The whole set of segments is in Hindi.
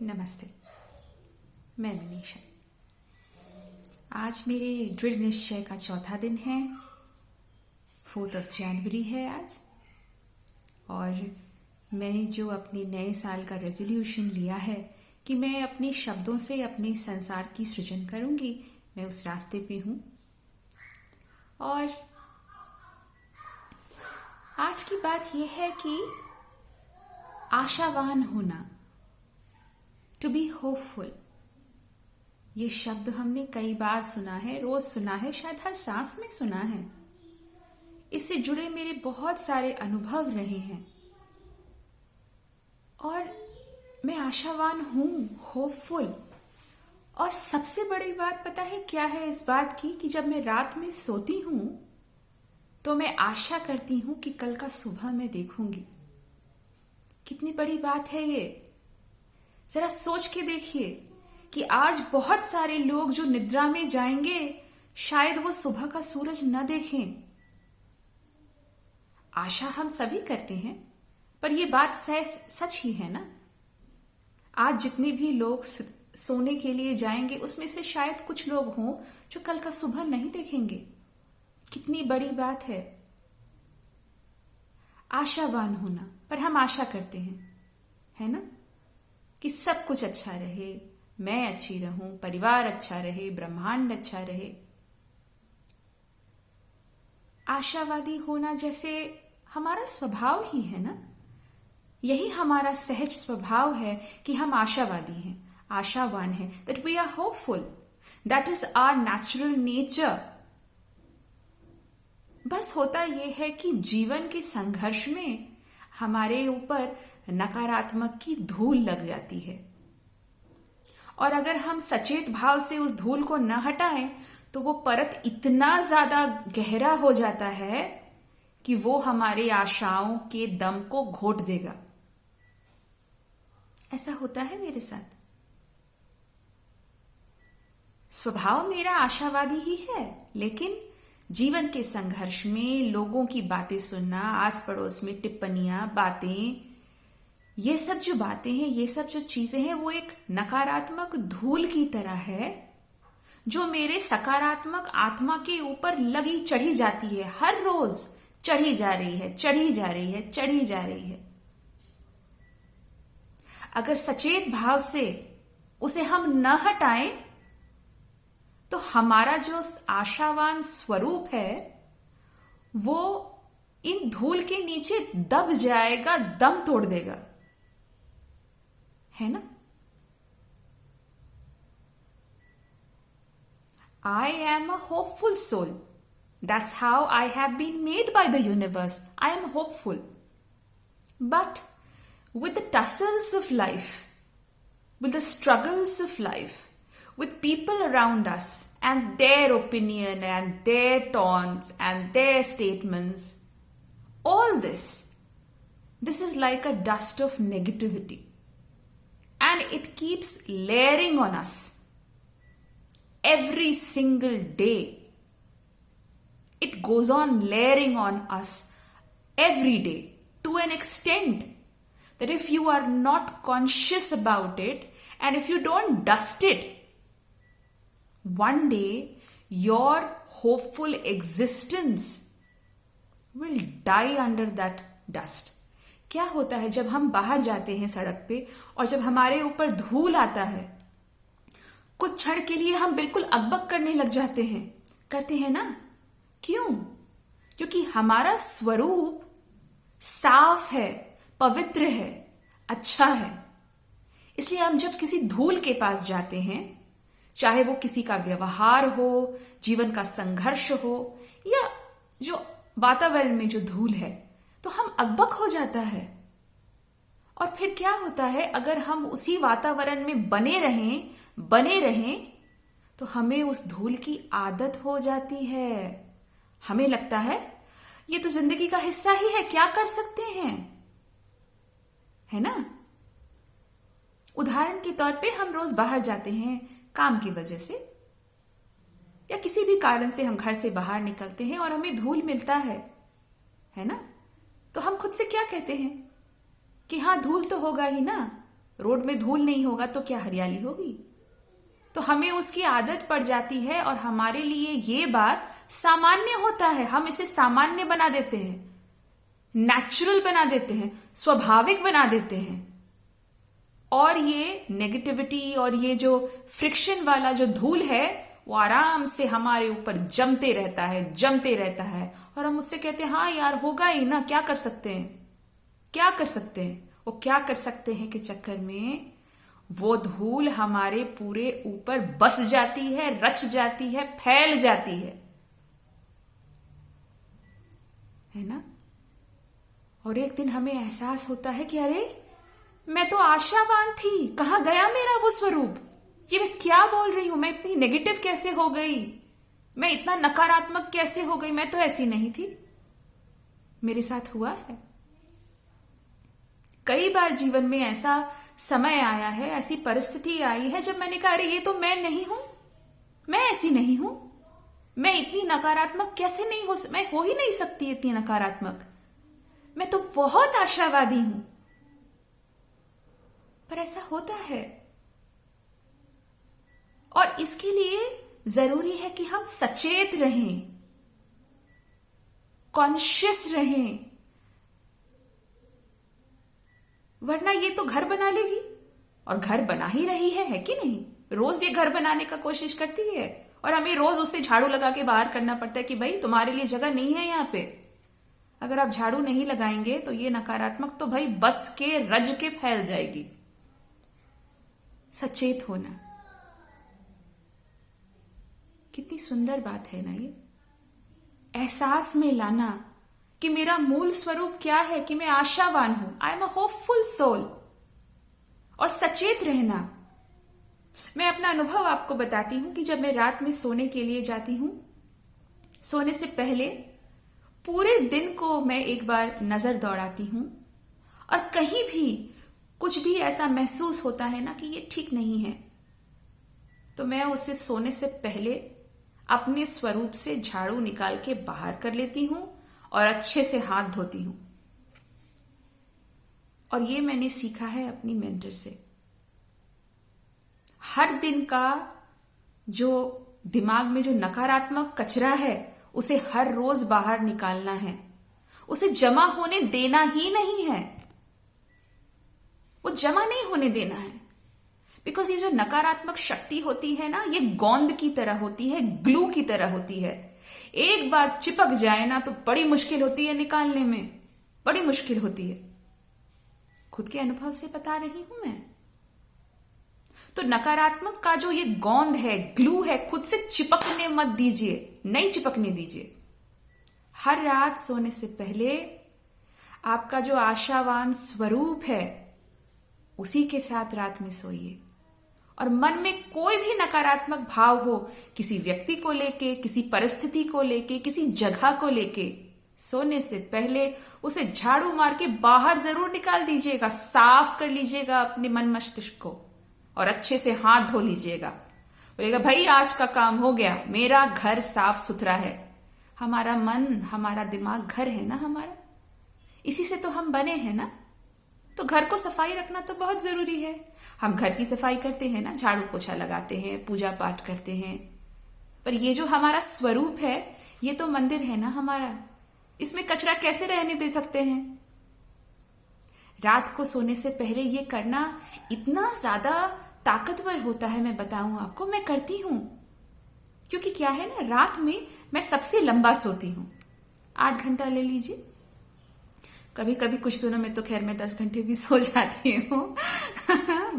नमस्ते। मैं मनीषा। आज मेरे दृढ़ निश्चय का चौथा दिन है। 4 जनवरी है आज। और मैंने जो अपने नए साल का रेजोल्यूशन लिया है कि मैं अपने शब्दों से अपने संसार की सृजन करूंगी, मैं उस रास्ते पे हूँ। और आज की बात यह है कि आशावान होना, टू बी होपफुल। ये शब्द हमने कई बार सुना है, रोज सुना है, शायद हर सांस में सुना है। इससे जुड़े मेरे बहुत सारे अनुभव रहे हैं और मैं आशावान हूं, होपफुल। और सबसे बड़ी बात पता है क्या है इस बात की कि जब मैं रात में सोती हूं तो मैं आशा करती हूं कि कल का सुबह मैं देखूंगी। कितनी बड़ी बात है ये। जरा सोच के देखिए कि आज बहुत सारे लोग जो निद्रा में जाएंगे, शायद वो सुबह का सूरज न देखें। आशा हम सभी करते हैं, पर यह बात सच ही है ना। आज जितने भी लोग सोने के लिए जाएंगे, उसमें से शायद कुछ लोग हों जो कल का सुबह नहीं देखेंगे। कितनी बड़ी बात है आशावान होना। पर हम आशा करते हैं, है ना, कि सब कुछ अच्छा रहे, मैं अच्छी रहूं, परिवार अच्छा रहे, ब्रह्मांड अच्छा रहे। आशावादी होना जैसे हमारा स्वभाव ही है ना। यही हमारा सहज स्वभाव है कि हम आशावादी हैं, आशावान हैं, that we are hopeful. That is our natural nature. बस होता यह है कि जीवन के संघर्ष में हमारे ऊपर नकारात्मक की धूल लग जाती है, और अगर हम सचेत भाव से उस धूल को न हटाएं तो वो परत इतना ज्यादा गहरा हो जाता है कि वो हमारे आशाओं के दम को घोट देगा। ऐसा होता है मेरे साथ। स्वभाव मेरा आशावादी ही है, लेकिन जीवन के संघर्ष में लोगों की बातें सुनना, आस पड़ोस में टिप्पणियां, बातें, ये सब जो बातें हैं, ये सब जो चीजें हैं, वो एक नकारात्मक धूल की तरह है जो मेरे सकारात्मक आत्मा के ऊपर लगी चढ़ी जाती है। हर रोज चढ़ी जा रही है, चढ़ी जा रही है, चढ़ी जा रही है। अगर सचेत भाव से उसे हम न हटाएं तो हमारा जो आशावान स्वरूप है वो इन धूल के नीचे दब जाएगा, दम तोड़ देगा, है ना। I am a hopeful soul. That's how I have been made by the universe. I am hopeful. But with the tussles of life, with the struggles of life, with people around us and their opinion and their taunts and their statements, all this is like a dust of negativity. And it keeps layering on us every single day. It goes on layering on us every day to an extent that if you are not conscious about it and if you don't dust it, one day your hopeful existence will die under that dust. क्या होता है जब हम बाहर जाते हैं सड़क पे और जब हमारे ऊपर धूल आता है, कुछ क्षण के लिए हम बिल्कुल अकबक करने लग जाते हैं, करते हैं ना। क्यों? क्योंकि हमारा स्वरूप साफ है, पवित्र है, अच्छा है। इसलिए हम जब किसी धूल के पास जाते हैं, चाहे वो किसी का व्यवहार हो, जीवन का संघर्ष हो, या जो वातावरण में जो धूल है, तो हम अकबक हो जाता है। और फिर क्या होता है, अगर हम उसी वातावरण में बने रहें तो हमें उस धूल की आदत हो जाती है। हमें लगता है ये तो जिंदगी का हिस्सा ही है, क्या कर सकते हैं, है ना। उदाहरण के तौर पे हम रोज बाहर जाते हैं काम की वजह से, या किसी भी कारण से हम घर से बाहर निकलते हैं और हमें धूल मिलता है ना। तो हम खुद से क्या कहते हैं कि हाँ, धूल तो होगा ही ना, रोड में धूल नहीं होगा तो क्या हरियाली होगी? तो हमें उसकी आदत पड़ जाती है और हमारे लिए ये बात सामान्य होता है। हम इसे सामान्य बना देते हैं, नेचुरल बना देते हैं, स्वाभाविक बना देते हैं। और ये नेगेटिविटी और ये जो फ्रिक्शन वाला जो धूल है वो आराम से हमारे ऊपर जमते रहता है, जमते रहता है। और हम मुझसे कहते हैं हाँ यार होगा ही ना, क्या कर सकते हैं, क्या कर सकते हैं। वो क्या कर सकते हैं के चक्कर में वो धूल हमारे पूरे ऊपर बस जाती है, रच जाती है, फैल जाती है ना। और एक दिन हमें एहसास होता है कि अरे मैं तो आशावान थी, कहां गया मेरा वो स्वरूप, ये मैं क्या बोल रही हूं, मैं इतनी नेगेटिव कैसे हो गई, मैं इतना नकारात्मक कैसे हो गई, मैं तो ऐसी नहीं थी। मेरे साथ हुआ है कई बार जीवन में। ऐसा समय आया है, ऐसी परिस्थिति आई है जब मैंने कहा अरे ये तो मैं नहीं हूं, मैं ऐसी नहीं हूं, मैं इतनी नकारात्मक कैसे नहीं हो, मैं हो ही नहीं सकती इतनी नकारात्मक, मैं तो बहुत आशावादी हूं। पर ऐसा होता है और इसके लिए जरूरी है कि हम सचेत रहें, कॉन्शियस रहें, वरना ये तो घर बना लेगी। और घर बना ही रही है कि नहीं? रोज ये घर बनाने का कोशिश करती है और हमें रोज उससे झाड़ू लगा के बाहर करना पड़ता है कि भाई तुम्हारे लिए जगह नहीं है यहां पे। अगर आप झाड़ू नहीं लगाएंगे तो ये नकारात्मक तो भाई बस के रज के फैल जाएगी। सचेत होना कितनी सुंदर बात है ना ये। एहसास में लाना कि मेरा मूल स्वरूप क्या है, कि मैं आशावान हूं, I am a hopeful soul. और सचेत रहना। मैं अपना अनुभव आपको बताती हूं कि जब मैं रात में सोने के लिए जाती हूं, सोने से पहले पूरे दिन को मैं एक बार नजर दौड़ाती हूं और कहीं भी कुछ भी ऐसा महसूस होता है ना कि ये ठीक नहीं है, तो मैं उसे सोने से पहले अपने स्वरूप से झाड़ू निकाल के बाहर कर लेती हूं और अच्छे से हाथ धोती हूं। और ये मैंने सीखा है अपनी मेंटर से। हर दिन का जो दिमाग में जो नकारात्मक कचरा है उसे हर रोज बाहर निकालना है, उसे जमा होने देना ही नहीं है, वो जमा नहीं होने देना है। बिकॉज ये जो नकारात्मक शक्ति होती है ना, ये गोंद की तरह होती है, ग्लू की तरह होती है। एक बार चिपक जाए ना तो बड़ी मुश्किल होती है निकालने में, बड़ी मुश्किल होती है। खुद के अनुभव से बता रही हूं मैं। तो नकारात्मक का जो ये गोंद है, ग्लू है, खुद से चिपकने मत दीजिए, नहीं चिपकने दीजिए। हर रात सोने से पहले आपका जो आशावान स्वरूप है उसी के साथ रात में सोइए। और मन में कोई भी नकारात्मक भाव हो, किसी व्यक्ति को लेके, किसी परिस्थिति को लेके, किसी जगह को लेके, सोने से पहले उसे झाड़ू मार के बाहर जरूर निकाल दीजिएगा, साफ कर लीजिएगा अपने मन मस्तिष्क को और अच्छे से हाथ धो लीजिएगा। बोलेगा भाई आज का काम हो गया, मेरा घर साफ सुथरा है। हमारा मन, हमारा दिमाग घर है ना हमारा, इसी से तो हम बने हैं ना। तो घर को सफाई रखना तो बहुत जरूरी है। हम घर की सफाई करते हैं ना, झाड़ू पोछा लगाते हैं, पूजा पाठ करते हैं, पर ये जो हमारा स्वरूप है ये तो मंदिर है ना हमारा, इसमें कचरा कैसे रहने दे सकते हैं। रात को सोने से पहले ये करना इतना ज्यादा ताकतवर होता है, मैं बताऊं आपको, मैं करती हूं। क्योंकि क्या है ना, रात में मैं सबसे लंबा सोती हूं, 8 घंटा ले लीजिए। कभी कभी कुछ दिनों में तो खैर मैं 10 घंटे भी सो जाती हूँ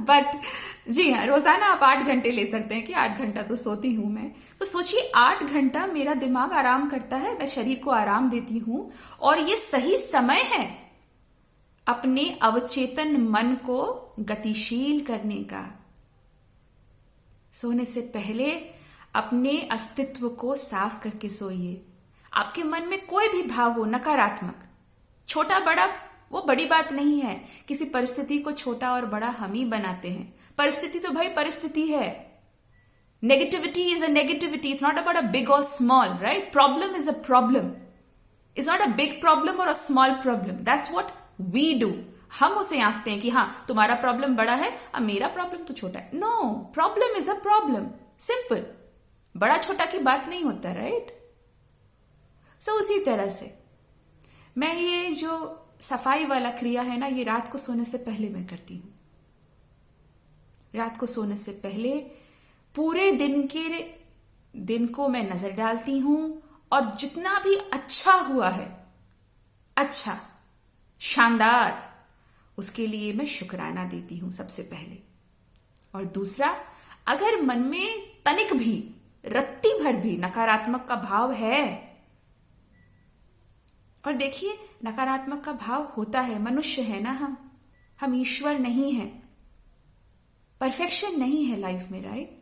बट जी हाँ, रोजाना आप 8 घंटे ले सकते हैं कि 8 घंटा तो सोती हूं मैं। तो सोचिए 8 घंटा मेरा दिमाग आराम करता है, मैं शरीर को आराम देती हूं और ये सही समय है अपने अवचेतन मन को गतिशील करने का। सोने से पहले अपने अस्तित्व को साफ करके सोइए। आपके मन में कोई भी भाव हो नकारात्मक, छोटा बड़ा, वो बड़ी बात नहीं है। किसी परिस्थिति को छोटा और बड़ा हम ही बनाते हैं। परिस्थिति तो भाई परिस्थिति है। Negativity is a negativity, it's not about a big और small, right? Problem is a problem, it's not a big problem और a small problem, that's what we do. हम उसे आंकते हैं कि हाँ तुम्हारा प्रॉब्लम बड़ा है, अब मेरा प्रॉब्लम तो छोटा है। No, problem is a problem, simple. बड़ा छोटा की बात नहीं होता, राइट? सो उसी तरह से मैं ये जो सफाई वाला क्रिया है ना, ये रात को सोने से पहले मैं करती हूँ। रात को सोने से पहले पूरे दिन को मैं नजर डालती हूं और जितना भी अच्छा हुआ है, अच्छा, शानदार, उसके लिए मैं शुक्राना देती हूं सबसे पहले। और दूसरा, अगर मन में तनिक भी, रत्ती भर भी नकारात्मक का भाव है, और देखिए नकारात्मक का भाव होता है, मनुष्य है ना हम ईश्वर नहीं है, परफेक्शन नहीं है लाइफ में, right?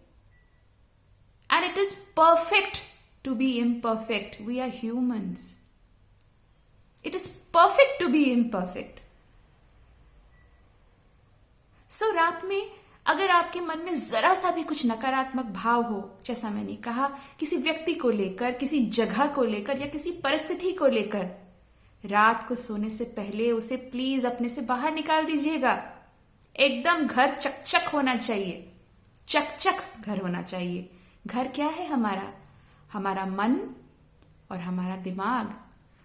And it is perfect to be imperfect, we are humans, it is perfect to be imperfect. So रात में अगर आपके मन में जरा सा भी कुछ नकारात्मक भाव हो, जैसा मैंने कहा, किसी व्यक्ति को लेकर, किसी जगह को लेकर या किसी परिस्थिति को लेकर, रात को सोने से पहले उसे प्लीज अपने से बाहर निकाल दीजिएगा। एकदम घर चकचक होना चाहिए, चकचक घर होना चाहिए। घर क्या है हमारा? हमारा मन और हमारा दिमाग,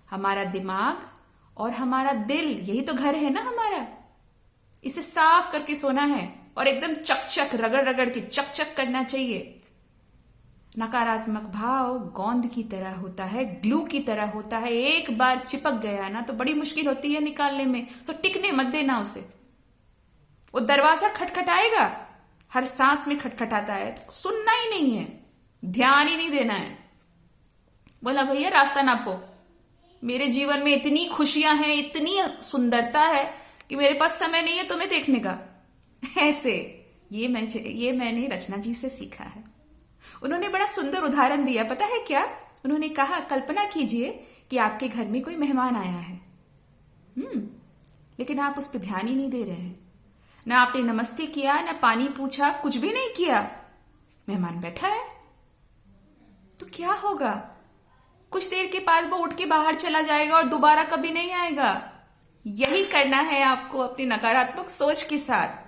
हमारा दिमाग और हमारा दिल, यही तो घर है ना हमारा। इसे साफ करके सोना है और एकदम चकचक, रगड़ रगड़ के चकचक करना चाहिए। नकारात्मक भाव गोंद की तरह होता है, ग्लू की तरह होता है। एक बार चिपक गया ना तो बड़ी मुश्किल होती है निकालने में, तो टिकने मत देना उसे। वो दरवाजा खटखटाएगा, हर सांस में खटखटाता है, तो सुनना ही नहीं है, ध्यान ही नहीं देना है। बोला भैया रास्ता नापो, मेरे जीवन में इतनी खुशियां हैं, इतनी सुंदरता है कि मेरे पास समय नहीं है तुम्हें देखने का। ऐसे ये मैंने रचना जी से सीखा है। उन्होंने बड़ा सुंदर उदाहरण दिया, पता है क्या? उन्होंने कहा, कल्पना कीजिए कि आपके घर में कोई मेहमान आया है, लेकिन आप उस पर ध्यान ही नहीं दे रहे हैं। ना आपने नमस्ते किया, ना पानी पूछा, कुछ भी नहीं किया। मेहमान बैठा है, तो क्या होगा? कुछ देर के बाद वो उठ के बाहर चला जाएगा और दोबारा कभी नहीं आएगा। यही करना है आपको अपनी नकारात्मक सोच के साथ।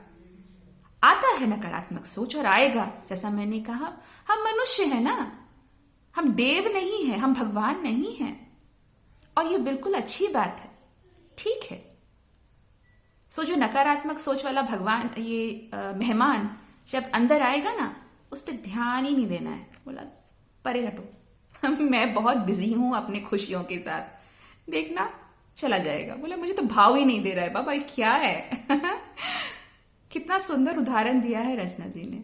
आता है नकारात्मक सोच और आएगा, जैसा मैंने कहा, हम मनुष्य हैं ना, हम देव नहीं हैं, हम भगवान नहीं हैं, और ये बिल्कुल अच्छी बात है, ठीक है। सो जो नकारात्मक सोच वाला भगवान, ये मेहमान जब अंदर आएगा ना, उस पर ध्यान ही नहीं देना है। बोला परे हटो, मैं बहुत बिजी हूं अपनी खुशियों के साथ, देखना चला जाएगा। बोला मुझे तो भाव ही नहीं दे रहा है बाबा, क्या है? कितना सुंदर उदाहरण दिया है रचना जी ने।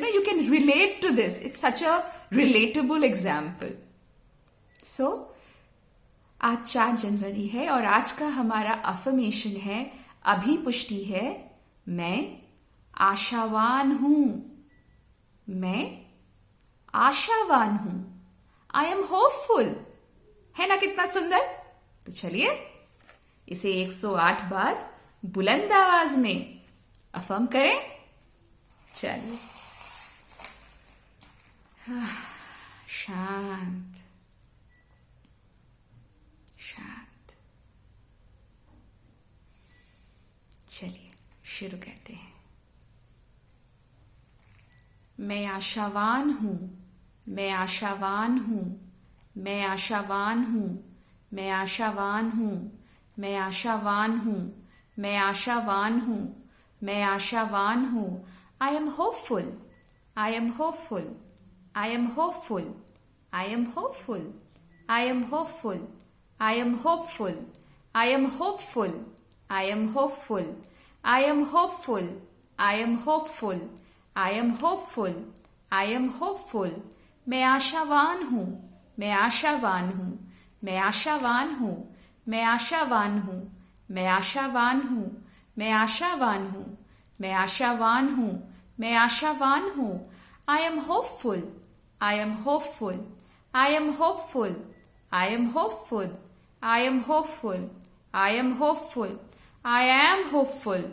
you can relate to this, it's such a relatable example. So आज 4 जनवरी है और आज का हमारा अफर्मेशन है, अभिपुष्टि है, मैं आशावान हूं, मैं आशावान हूं, आई एम होपफुल। है ना कितना सुंदर? तो चलिए इसे 108 बार बुलंद आवाज में अफर्म करें। चलिए, शांत शांत। चलिए शुरू करते हैं। मैं आशावान हूं, मैं आशावान हूं, मैं आशावान हूं, मैं आशावान हूं, मैं आशावान हूं, मैं आशावान हूं, मैं आशावान हूं। I am hopeful, I am hopeful, I am hopeful, I am hopeful, I am hopeful, I am hopeful, I am hopeful, I am hopeful, I am hopeful, I am hopeful, I am hopeful, I am hopeful. मैं आशावान हूं, मैं आशावान हूं, मैं आशावान हूं, मैं आशावान हूं, मैं आशावान हूं, मैं आशावान हूं, मैं आशावान हूं, मैं आशावान हूं। I am hopeful, I am hopeful, I am hopeful, I am hopeful, I am hopeful, I am hopeful, I am hopeful,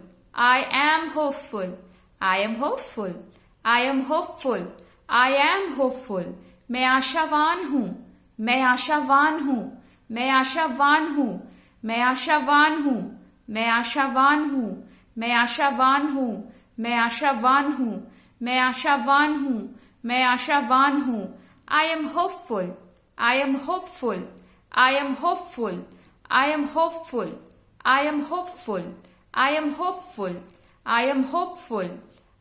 I am hopeful, I am hopeful, I am hopeful, I am hopeful. मैं आशावान हूं, मैं आशावान हूं, मैं आशावान हूं, मैं आशावान हूं, मैं आशावान हूँ, मैं आशावान हूँ, मैं आशावान हूँ, मैं आशावान हूँ, मैं आशावान हूँ। I am hopeful, I am hopeful, I am hopeful, I am hopeful, I am hopeful, I am hopeful, I am hopeful,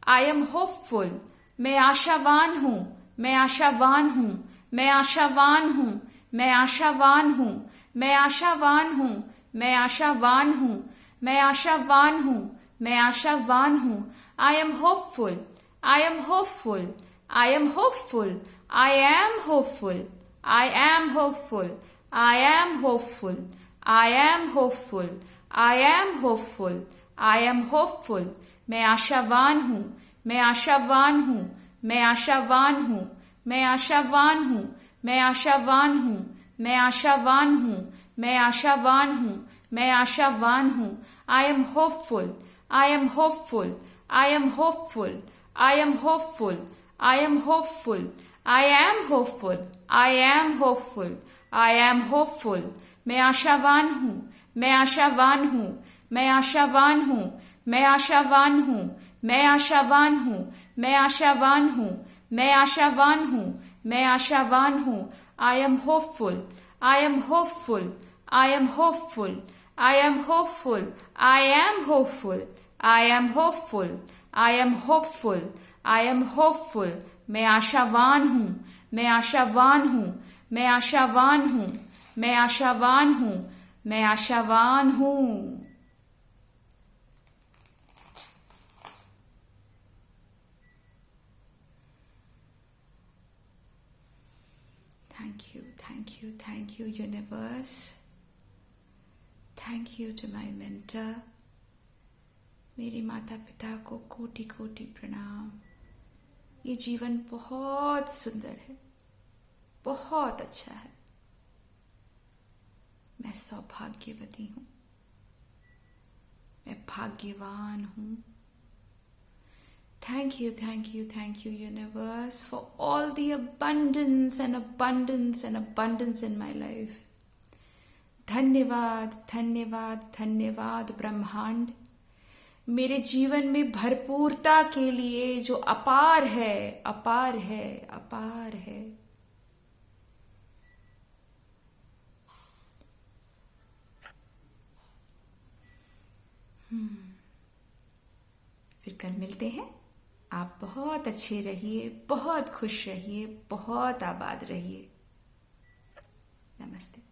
I am hopeful. मैं आशावान हूँ, मैं आशावान हूँ, मैं आशावान हूँ, मैं आशावान हूँ, मैं आशावान हूँ, मैं आशावान हूँ, मैं आशावान हूँ, मैं आशावान हूँ। I am hopeful, I am hopeful, I am hopeful, I am hopeful, I am hopeful, I am hopeful, I am hopeful, I am hopeful, I am hopeful. मैं आशावान हूँ, मैं आशावान हूँ, मैं आशावान हूँ, मैं आशावान हूँ, मैं आशावान हूँ, मैं आशावान हूँ, मैं आशावान हूँ, मैं आशावान हूँ। I am hopeful, I am hopeful, I am hopeful, I am hopeful, I am hopeful, I am hopeful, I am hopeful, I am hopeful. मैं आशावान हूँ, मैं आशावान हूँ, मैं आशावान हूँ, मैं आशावान हूँ, मैं आशावान हूँ, मैं आशावान हूँ, मैं आशावान हूँ, मैं आशावान हूँ। I am hopeful, I am hopeful, I am hopeful, I am hopeful, I am hopeful, I am hopeful, I am hopeful, I am hopeful. मैं आशावान हूँ, मैं आशावान हूँ, मैं आशावान हूँ, मैं आशावान हूँ, मैं आशावान हूँ। Thank you, universe. Thank you to my mentor. मेरे माता पिता को कोटि कोटि प्रणाम। ये जीवन बहुत सुंदर है, बहुत अच्छा है। मैं सौभाग्यवती हूँ, मैं भाग्यवान हूँ। Thank you, universe, for all the abundance and abundance and abundance in my life. धन्यवाद, धन्यवाद, धन्यवाद ब्रह्मांड, मेरे जीवन में भरपूरता के लिए जो अपार है, अपार है, अपार है। फिर कल मिलते हैं। आप बहुत अच्छे रहिए, बहुत खुश रहिए, बहुत आबाद रहिए। नमस्ते।